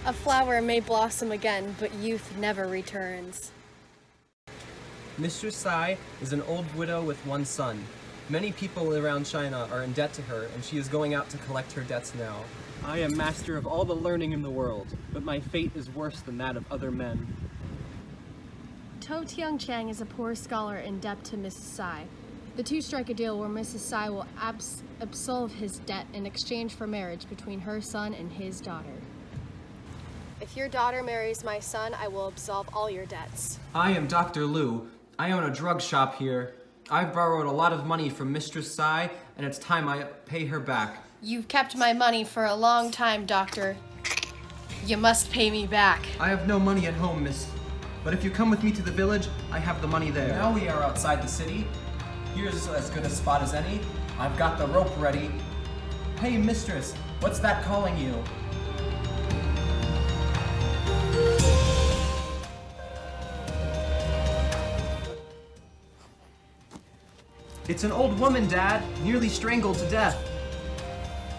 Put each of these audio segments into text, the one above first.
A flower may blossom again, but youth never returns. Mistress Sai is an old widow with one son. Many people around China are in debt to her, and she is going out to collect her debts now. I am master of all the learning in the world, but my fate is worse than that of other men. Kuan-Ching is a poor scholar in debt to Mrs. Sai. The two strike a deal where Mrs. Sai will absolve his debt in exchange for marriage between her son and his daughter. If your daughter marries my son, I will absolve all your debts. I am Dr. Liu. I own a drug shop here. I've borrowed a lot of money from Mistress Sai, and it's time I pay her back. You've kept my money for a long time, Doctor. You must pay me back. I have no money at home, miss. But if you come with me to the village, I have the money there. Now we are outside the city. Here's as good a spot as any. I've got the rope ready. Hey, mistress, what's that calling you? It's an old woman, Dad, nearly strangled to death.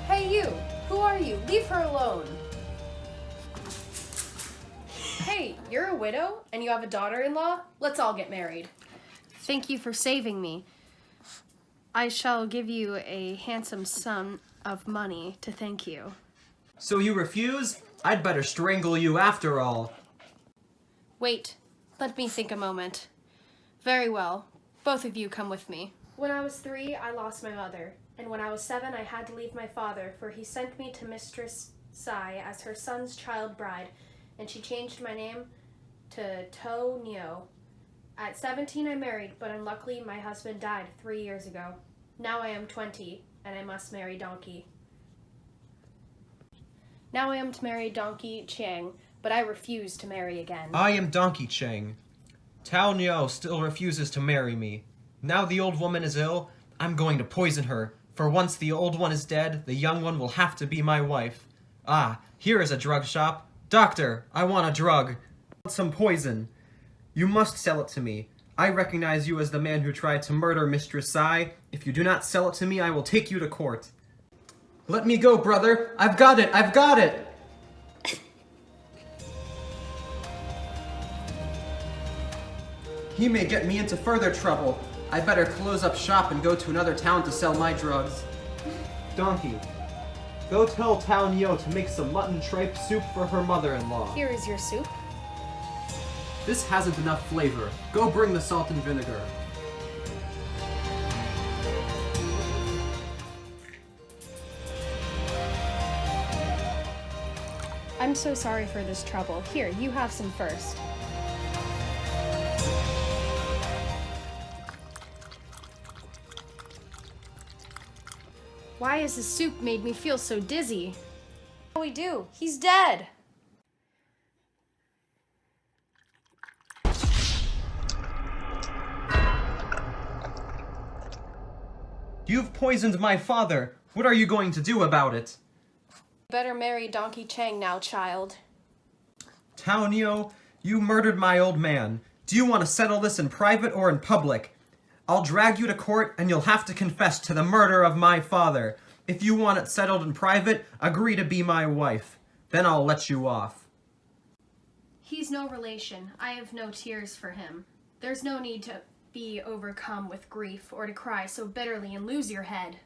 Hey, you! Who are you? Leave her alone! Hey, you're a widow and you have a daughter-in-law? Let's all get married. Thank you for saving me. I shall give you a handsome sum of money to thank you. So you refuse? I'd better strangle you after all. Wait, let me think a moment. Very well, both of you come with me. When I was 3, I lost my mother, and when I was 7, I had to leave my father, for he sent me to Mistress Sai as her son's child bride, and she changed my name to To Nyo. At 17, I married, but unluckily my husband died 3 years ago. Now I am 20, and I must marry Donkey. Now I am to marry Donkey Chang, but I refuse to marry again. I am Donkey Chang. Tao Niao still refuses to marry me. Now the old woman is ill, I'm going to poison her. For once the old one is dead, the young one will have to be my wife. Ah, here is a drug shop. Doctor, I want a drug. I want some poison. You must sell it to me. I recognize you as the man who tried to murder Mistress Sai. If you do not sell it to me, I will take you to court. Let me go, brother. I've got it. I've got it. He may get me into further trouble. I better close up shop and go to another town to sell my drugs. Donkey, go tell Tao Nio to make some mutton tripe soup for her mother-in-law. Here is your soup. This hasn't enough flavor. Go bring the salt and vinegar. I'm so sorry for this trouble. Here, you have some first. Why has the soup made me feel so dizzy? What do we do? He's dead! You've poisoned my father. What are you going to do about it? Better marry Donkey Chang now, child. Tao Nio, you murdered my old man. Do you want to settle this in private or in public? I'll drag you to court and you'll have to confess to the murder of my father. If you want it settled in private, agree to be my wife. Then I'll let you off. He's no relation. I have no tears for him. There's no need to be overcome with grief or to cry so bitterly and lose your head.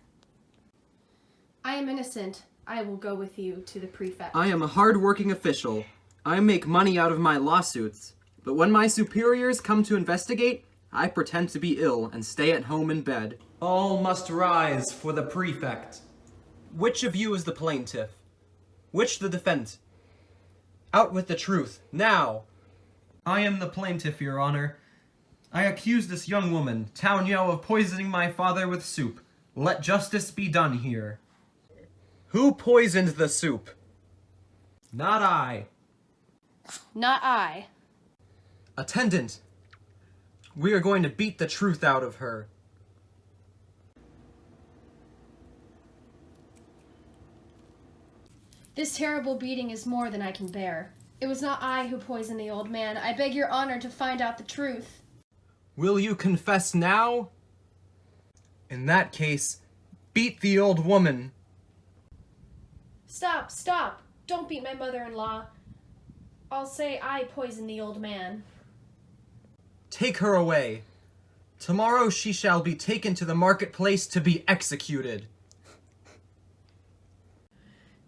I am innocent. I will go with you to the prefect. I am a hard-working official. I make money out of my lawsuits. But when my superiors come to investigate, I pretend to be ill and stay at home in bed. All must rise for the prefect. Which of you is the plaintiff? Which the defendant? Out with the truth, now! I am the plaintiff, Your Honor. I accuse this young woman, Tao Niao, of poisoning my father with soup. Let justice be done here. Who poisoned the soup? Not I. Not I. Attendant, we are going to beat the truth out of her. This terrible beating is more than I can bear. It was not I who poisoned the old man. I beg your honor to find out the truth. Will you confess now? In that case, beat the old woman. Stop, stop. Don't beat my mother-in-law. I'll say I poisoned the old man. Take her away. Tomorrow she shall be taken to the marketplace to be executed.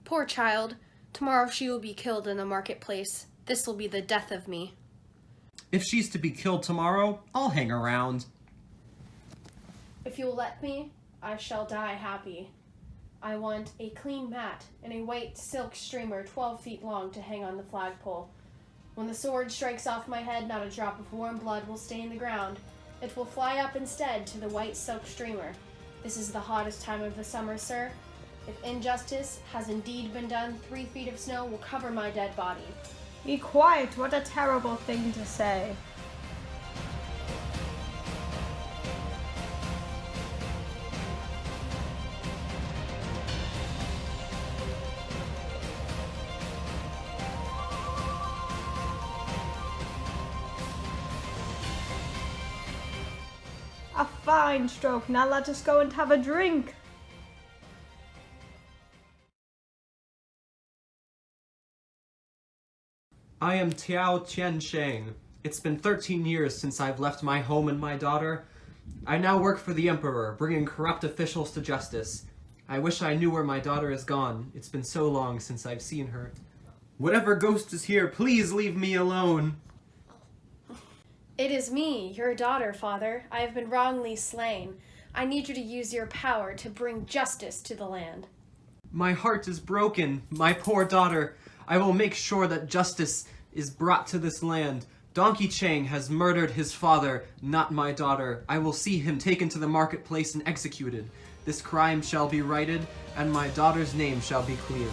Poor child. Tomorrow she will be killed in the marketplace. This will be the death of me. If she's to be killed tomorrow, I'll hang around. If you'll let me, I shall die happy. I want a clean mat and a white silk streamer 12 feet long to hang on the flagpole. When the sword strikes off my head, not a drop of warm blood will stain the ground. It will fly up instead to the white silk streamer. This is the hottest time of the summer, sir. If injustice has indeed been done, 3 feet of snow will cover my dead body. Be quiet, what a terrible thing to say. A fine stroke, now let us go and have a drink. I am Tiao Tiansheng. It's been 13 years since I've left my home and my daughter. I now work for the Emperor, bringing corrupt officials to justice. I wish I knew where my daughter is gone. It's been so long since I've seen her. Whatever ghost is here, please leave me alone. It is me, your daughter, father. I have been wrongly slain. I need you to use your power to bring justice to the land. My heart is broken, my poor daughter. I will make sure that justice is brought to this land. Donkey Chang has murdered his father, not my daughter. I will see him taken to the marketplace and executed. This crime shall be righted, and my daughter's name shall be cleared.